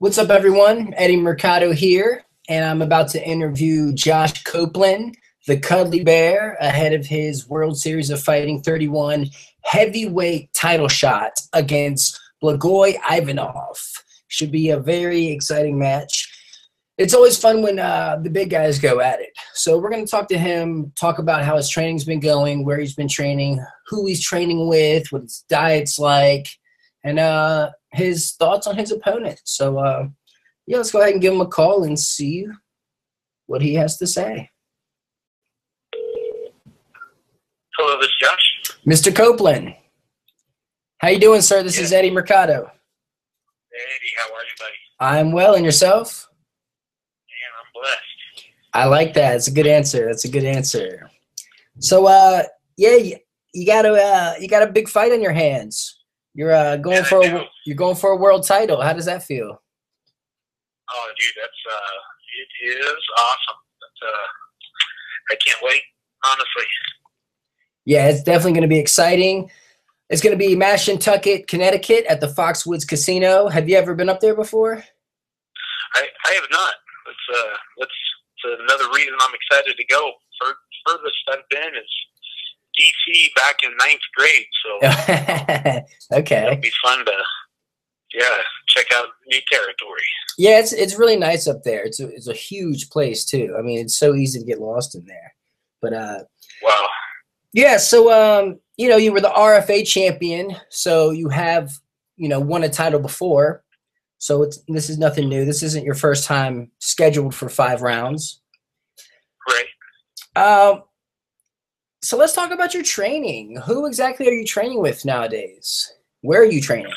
What's up, everyone? Eddie Mercado here, and I'm about to interview Josh Copeland, the Cuddly Bear, ahead of his World Series of Fighting 31 heavyweight title shot against Blagoy Ivanov. Should be a very exciting match. It's always fun when the big guys go at it. So we're going to talk to him, talk about how his training's been going, where he's been training, who he's training with, what his diet's like, and his thoughts on his opponent. So, yeah, let's go ahead and give him a call and see what he has to say. Hello, this is Josh. Mr. Copeland. How you doing, sir? This is Eddie Mercado. Hey, Eddie, how are you, buddy? I'm well, and yourself? Man, I'm blessed. I like that. It's a good answer. That's a good answer. So, yeah, you got a big fight on your hands. You're going for a world title. How does that feel? Oh, dude, it is awesome. I can't wait, honestly. Yeah, it's definitely going to be exciting. It's going to be Mashantucket, Connecticut, at the Foxwoods Casino. Have you ever been up there before? I have not. It's another reason I'm excited to go. Furthest I've been is DC back in 9th grade, so okay, it'll be fun to check out new territory. Yeah, it's really nice up there. It's a huge place too. I mean, it's so easy to get lost in there. But wow. Yeah, so you were the RFA champion, so you have won a title before. So this is nothing new. This isn't your first time scheduled for 5 rounds. Right. So let's talk about your training. Who exactly are you training with nowadays? Where are you training?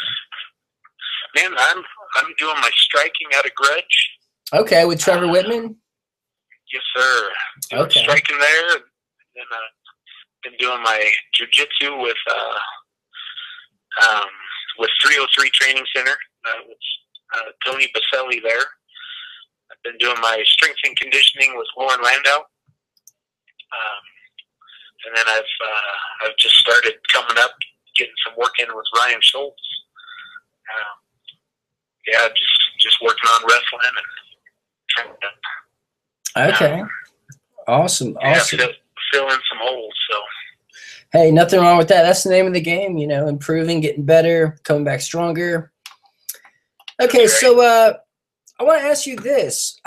Man, I'm doing my striking out of Grudge. Okay, with Trevor Whitman? Yes, sir. Okay. Striking there, and then been doing my jiu-jitsu with 303 Training Center with Tony Baselli there. I've been doing my strength and conditioning with Lauren Landau. And then I've just started coming up, getting some work in with Ryan Schultz. Just working on wrestling and okay. Awesome. Fill in some holes. So hey, nothing wrong with that. That's the name of the game. Improving, getting better, coming back stronger. Okay, right. So I want to ask you this.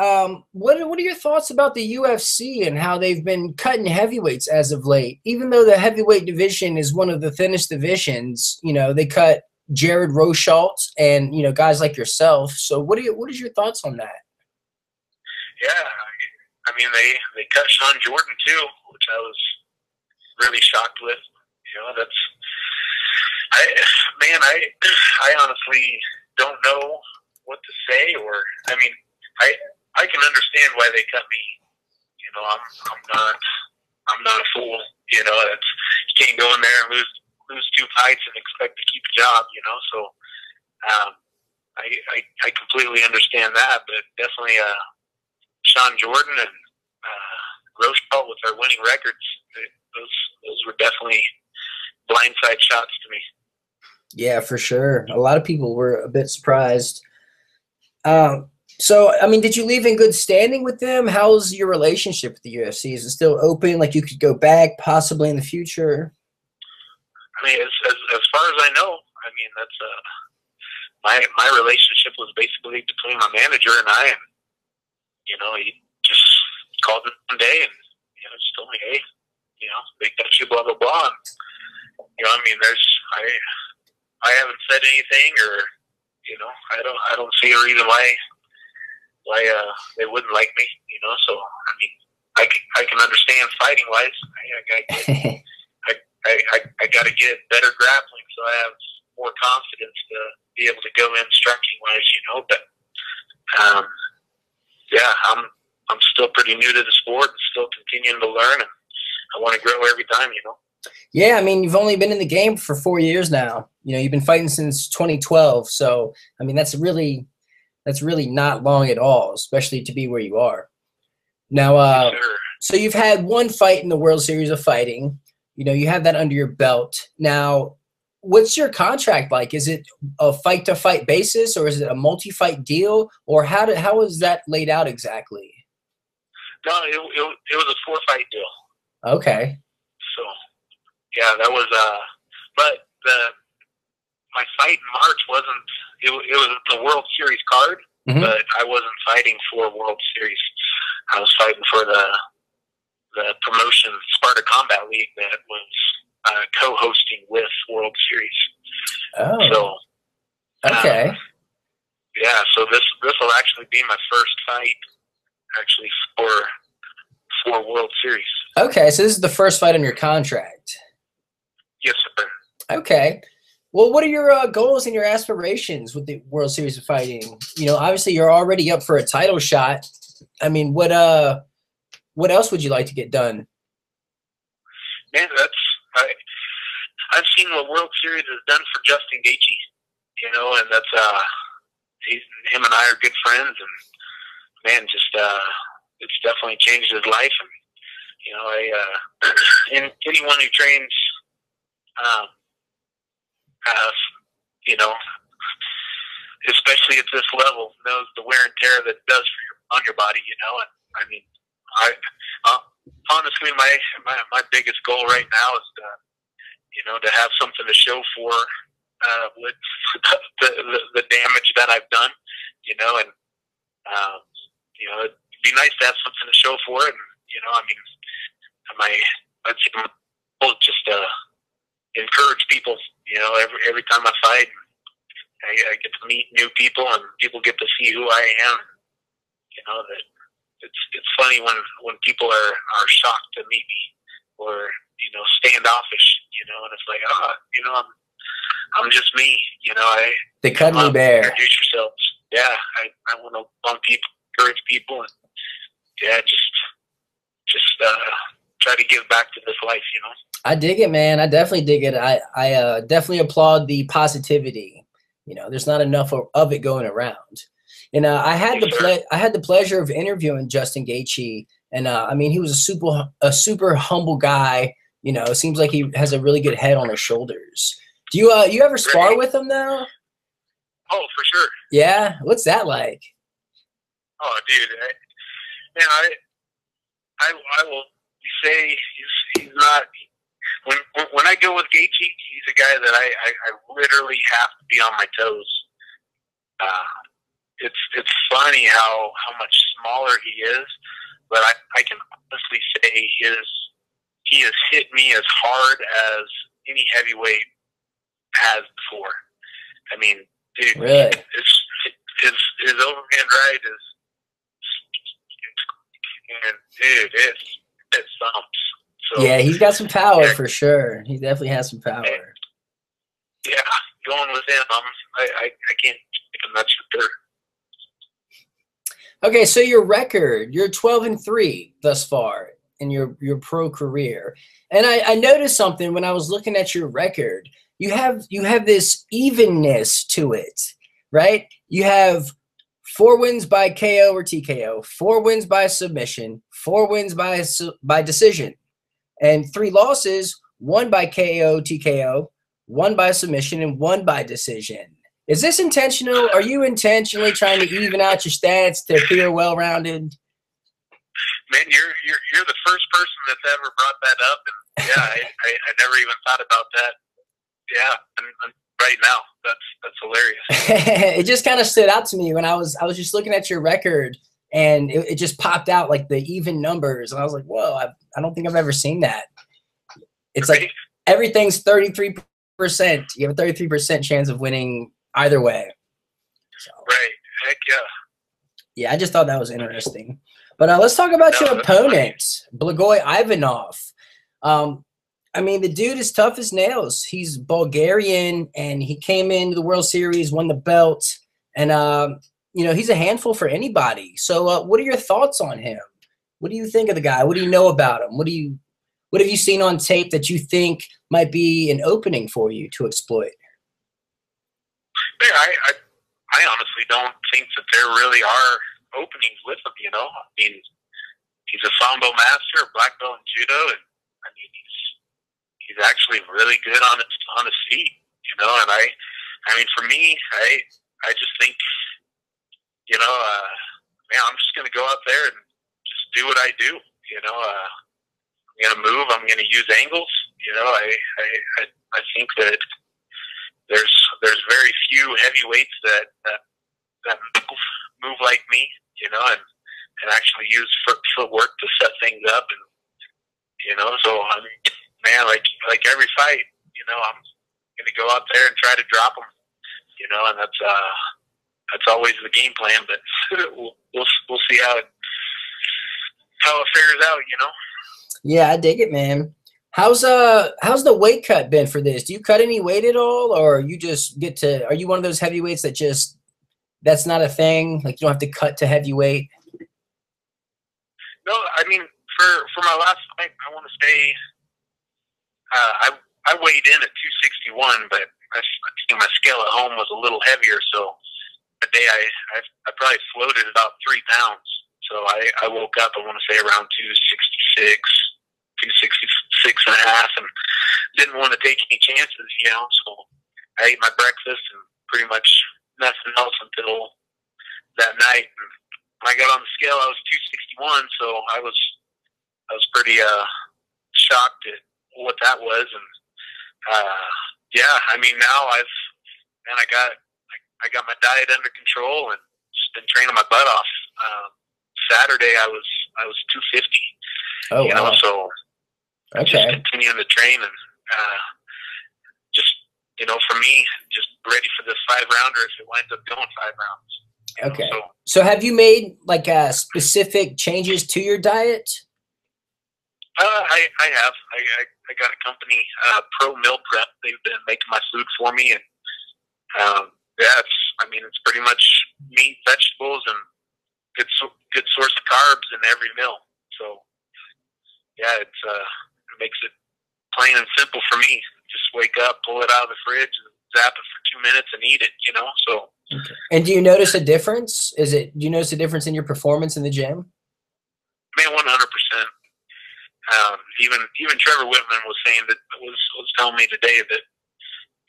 What are your thoughts about the UFC and how they've been cutting heavyweights as of late? Even though the heavyweight division is one of the thinnest divisions, they cut Jared Rosholt and, guys like yourself. So what is your thoughts on that? Yeah, I mean, they cut Sean Jordan too, which I was really shocked with. I honestly don't know what to say, or I mean, I can understand why they cut me. I'm not a fool. You can't go in there and lose 2 fights and expect to keep a job. So I completely understand that, but definitely Sean Jordan and Rosholt with their winning records, those were definitely blindside shots to me. Yeah, for sure. A lot of people were a bit surprised. So, I mean, did you leave in good standing with them? How's your relationship with the UFC? Is it still open? Like you could go back possibly in the future? I mean, as far as I know, I mean, that's my relationship was basically between my manager and I, and he just called me one day and just told me, hey, they cut you, blah blah blah. And, I mean, I haven't said anything, or I don't see a reason why they wouldn't like me. So I mean, I can understand fighting wise. I got to get better grappling, so I have more confidence to be able to go in striking wise. But yeah, I'm still pretty new to the sport and still continuing to learn, and I want to grow every time. Yeah, I mean, you've only been in the game for 4 years now. You've been fighting since 2012. So, I mean, that's really not long at all, especially to be where you are. Now, Sure. So you've had 1 fight in the World Series of Fighting. You have that under your belt. Now, what's your contract like? Is it a fight-to-fight basis, or is it a multi-fight deal, or how is that laid out exactly? No, it was a 4-fight deal. Okay. So, yeah, that was but my fight in March wasn't. It was the World Series card, but I wasn't fighting for World Series. I was fighting for the promotion Sparta Combat League that was co-hosting with World Series. Oh. So, okay. Yeah, so this will actually be my first fight, actually for World Series. Okay, so this is the first fight on your contract. Yes, sir. Okay. Well, what are your goals and your aspirations with the World Series of Fighting? You know, obviously you're already up for a title shot. I mean, what else would you like to get done? Man, I've seen what World Series has done for Justin Gaethje, you know, and that's him and I are good friends, and man, just it's definitely changed his life. And you know, and anyone who trains, you know, especially at this level, knows the wear and tear that it does on your body, you know. And I mean, honestly, my biggest goal right now is to, you know, to have something to show for with the damage that I've done, you know, and you know, it'd be nice to have something to show for it. And you know, I mean, I'd say my goal is just encourage people. You know, every time I fight, I get to meet new people, and people get to see who I am. You know, that it's funny when people are shocked to meet me, or you know, standoffish. You know, and it's like, you know, I'm just me. You know, the Cuddly Bear. Introduce yourselves. Yeah, I want to bump people, encourage people, and yeah, just try to give back to this life. You know. I dig it, man. I definitely dig it. I definitely applaud the positivity. You know, there's not enough of it going around. And I had the pleasure of interviewing Justin Gaethje, and I mean, he was a super humble guy. You know, it seems like he has a really good head on his shoulders. Do you ever spar with him though? Oh, for sure. Yeah, what's that like? Oh, dude, man, I will say he's not. When I go with Gaethje, he's a guy that I literally have to be on my toes. It's funny how much smaller he is, but I can honestly say he has hit me as hard as any heavyweight has before. I mean, dude, really? His overhand right is, and dude, it thumps. So, yeah, he's got some power for sure. He definitely has some power. Yeah, going with him, I can't think of much for sure. Okay, so your record, you're 12-3 thus far in your pro career. And I noticed something when I was looking at your record. You have this evenness to it, right? You have 4 wins by KO or TKO, 4 wins by submission, 4 wins by decision, and 3 losses, 1 by KO, TKO, 1 by submission, and 1 by decision. Is this intentional? Are you intentionally trying to even out your stats to appear well-rounded? Man, you're the first person that's ever brought that up, and yeah, I never even thought about that. Yeah, and right now, that's hilarious. It just kind of stood out to me when I was just looking at your record, and it just popped out like the even numbers, and I was like, whoa, I don't think I've ever seen that. It's like everything's 33%. You have a 33% chance of winning either way. So, right. Heck yeah. Yeah, I just thought that was interesting. But let's talk about your opponent, Blagoy Ivanov. I mean, the dude is tough as nails. He's Bulgarian, and he came into the World Series, won the belt, and you know, he's a handful for anybody. So what are your thoughts on him? What do you think of the guy? What do you know about him? What have you seen on tape that you think might be an opening for you to exploit? Yeah, I honestly don't think that there really are openings with him, you know. I mean, he's a Sambo master, black belt in judo, and I mean, he's actually really good on his feet. you know. And I mean, for me, I just think, you know, man, I'm just gonna go out there and just do what I do, you know. I'm gonna move. I'm gonna use angles, you know. I think that there's very few heavyweights that move like me, you know, and actually use footwork to set things up, and you know. So I mean, man, like every fight, you know, I'm gonna go out there and try to drop them, you know, and that's always the game plan. But we'll see how it figures out, you know. Yeah, I dig it, man. How's the weight cut been for this? Do you cut any weight at all, or you just get to? Are you one of those heavyweights that just that's not a thing? Like you don't have to cut to heavyweight? No, I mean for my last fight, I want to say I weighed in at 261, but I think my scale at home was a little heavier. So the day I probably floated about 3 pounds. So I woke up, I want to say around 266, 266 and a half, and didn't want to take any chances, you know. So I ate my breakfast and pretty much nothing else until that night. And when I got on the scale, I was 261, so I was pretty shocked at what that was. And yeah, I mean now I got my diet under control and just been training my butt off. Saturday I was 250. Oh, you know, wow. so Okay. just continuing to train and just, you know, for me, just ready for this 5-rounder if it winds up going 5 rounds. Okay. Know, so have you made like specific changes to your diet? I have. I got a company, Pro Meal Prep. They've been making my food for me, and yeah, it's pretty much meat, vegetables, and good source of carbs in every meal. So yeah, it makes it plain and simple for me. Just wake up, pull it out of the fridge, and zap it for 2 minutes and eat it. You know, so. Okay. And do you notice a difference? Do you notice a difference in your performance in the gym? Man, 100%. Even Trevor Whitman was saying that was telling me today that,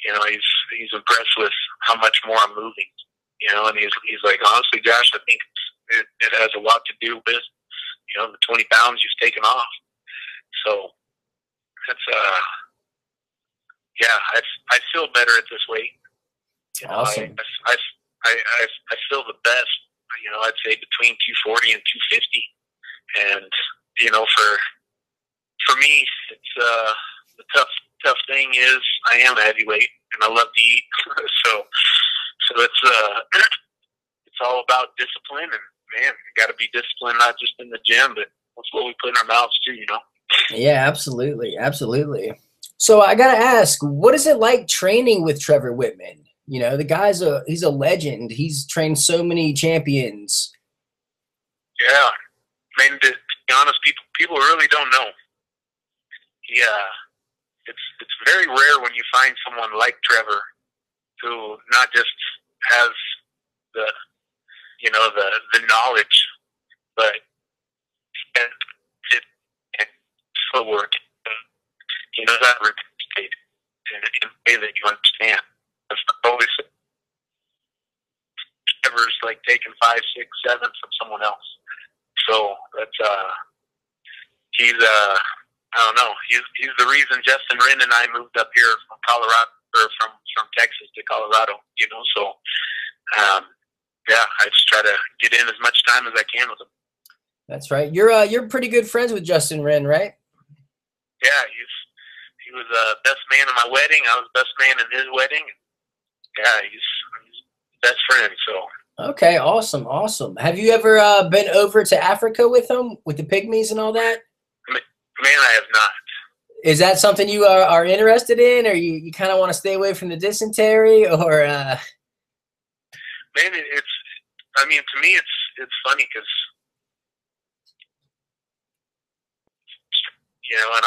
you know, he's impressed with how much more I'm moving. You know, and he's like, honestly, Josh, I think it has a lot to do with, you know, the 20 pounds you've taken off. So that's yeah, I feel better at this weight. You know, awesome. I feel the best. You know, I'd say between 240 and 250, and you know, for me, it's the tough thing is I am a heavyweight and I love to eat. so it's all about discipline, and man, you got to be disciplined not just in the gym, but that's what we put in our mouths too. You know. Yeah, absolutely, absolutely. So I gotta ask, what is it like training with Trevor Whitman? You know, the guy's he's a legend. He's trained so many champions. Yeah, I mean, to be honest, people really don't know. It's very rare when you find someone like Trevor who not just has the knowledge, but it footwork. He knows how to repeat in a way that you understand. That's always Trevor's like taking 5, 6, 7 from someone else. So that's he's I don't know. He's the reason Justin Wren and I moved up here from Colorado, or from Texas to Colorado. You know, so yeah, I just try to get in as much time as I can with him. That's right. You're pretty good friends with Justin Wren, right? Yeah, he was best man in my wedding. I was best man in his wedding. Yeah, he's best friend. So okay, awesome, awesome. Have you ever been over to Africa with him, with the pygmies and all that? Man, I have not. Is that something you are interested in, or you kind of want to stay away from the dysentery, or? Man, it's. I mean, to me, it's funny because, you know, and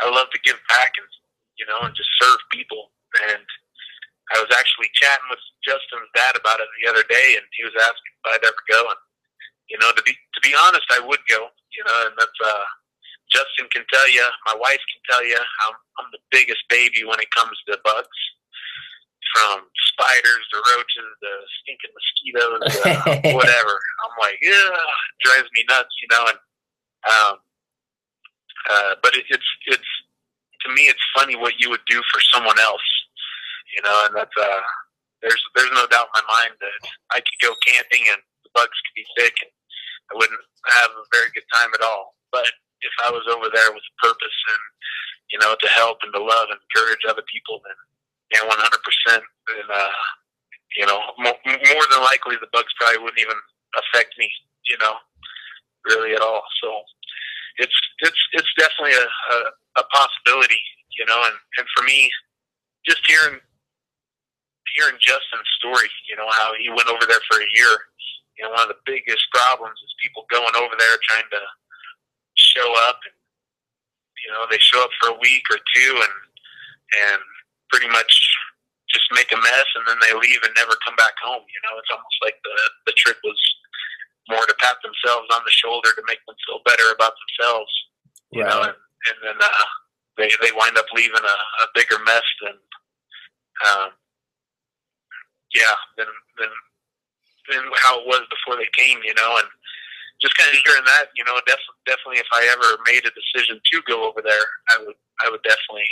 I love to give back and, you know, and just serve people. And I was actually chatting with Justin's dad about it the other day, and he was asking if I'd ever go. And, you know, to be honest, I would go. You know, and that's Justin can tell you, my wife can tell you, I'm the biggest baby when it comes to bugs. From spiders to roaches to stinking mosquitoes to whatever. I'm like, yeah, it drives me nuts, you know. And but it's to me, it's funny what you would do for someone else, you know. And that's there's no doubt in my mind that I could go camping and the bugs could be thick and I wouldn't have a very good time at all. But if I was over there with a purpose and, you know, to help and to love and encourage other people, then yeah, 100%. And you know, more than likely, the bugs probably wouldn't even affect me, you know, really at all. So it's definitely a possibility, you know. And for me, just hearing Justin's story, you know, how he went over there for a year. You know, one of the biggest problems is people going over there trying to show up, and you know, they show up for a week or two and pretty much just make a mess, and then they leave and never come back home. You know, it's almost like the trip was more to pat themselves on the shoulder to make them feel better about themselves. You know, and then they wind up leaving a bigger mess than than how it was before they came. You know, and just kind of hearing that, you know, definitely if I ever made a decision to go over there, I would definitely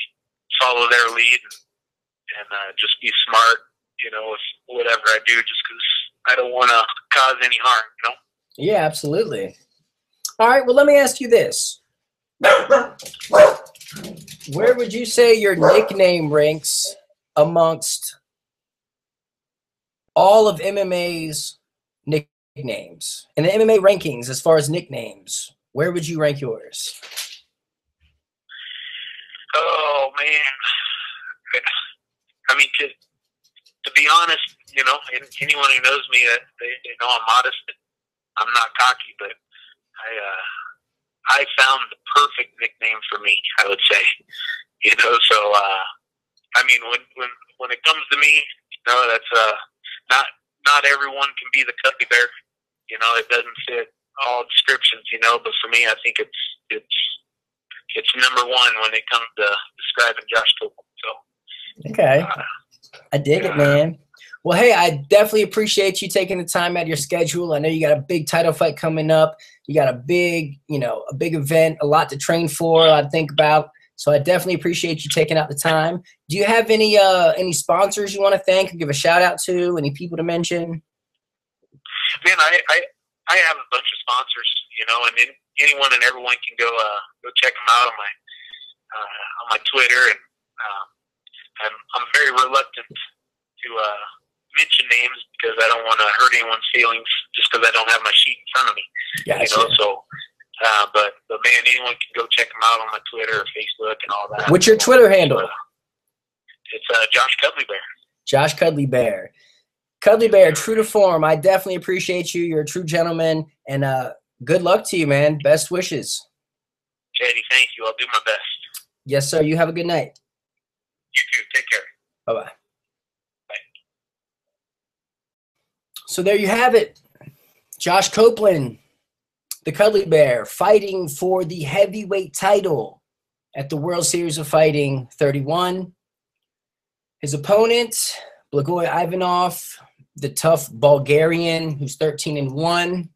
follow their lead and just be smart, you know, with whatever I do, just because I don't want to cause any harm, you know? Yeah, absolutely. All right, well, let me ask you this. Where would you say your nickname ranks amongst all of MMA's nicknames? In the MMA rankings, as far as nicknames, where would you rank yours? Oh, man. I mean, to be honest, you know, anyone who knows me, they know I'm modest. I'm not cocky, but I found the perfect nickname for me, I would say. You know, so I mean, when it comes to me, you know, that's not everyone can be the Cuddly Bear. You know, it doesn't fit all descriptions. You know, but for me, I think it's number one when it comes to describing Josh Copeland. So. Okay. I dig it, man. Well, hey, I definitely appreciate you taking the time out of your schedule. I know you got a big title fight coming up. You got a big, you know, a big event, a lot to train for, a lot to think about. So I definitely appreciate you taking out the time. Do you have any sponsors you want to thank or give a shout out to? Any people to mention? Man, I have a bunch of sponsors, you know, and anyone and everyone can go check them out on my Twitter, and I'm very reluctant to mention names because I don't want to hurt anyone's feelings just because I don't have my sheet in front of me. Gotcha. You know, so but man, anyone can go check them out on my Twitter or Facebook and all that. What's your Twitter handle? It's Josh Cuddly Bear. Josh Cuddly Bear. Cuddly Bear, true to form. I definitely appreciate you. You're a true gentleman, and good luck to you, man. Best wishes. Eddie, thank you. I'll do my best. Yes, sir. You have a good night. You too. Take care. Bye-bye. Bye. So there you have it. Josh Copeland, the Cuddly Bear, fighting for the heavyweight title at the World Series of Fighting 31. His opponent, Blagoy Ivanov, the tough Bulgarian who's 13-1.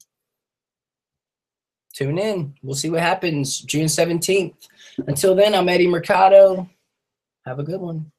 Tune in. We'll see what happens June 17th. Until then, I'm Eddie Mercado. Have a good one.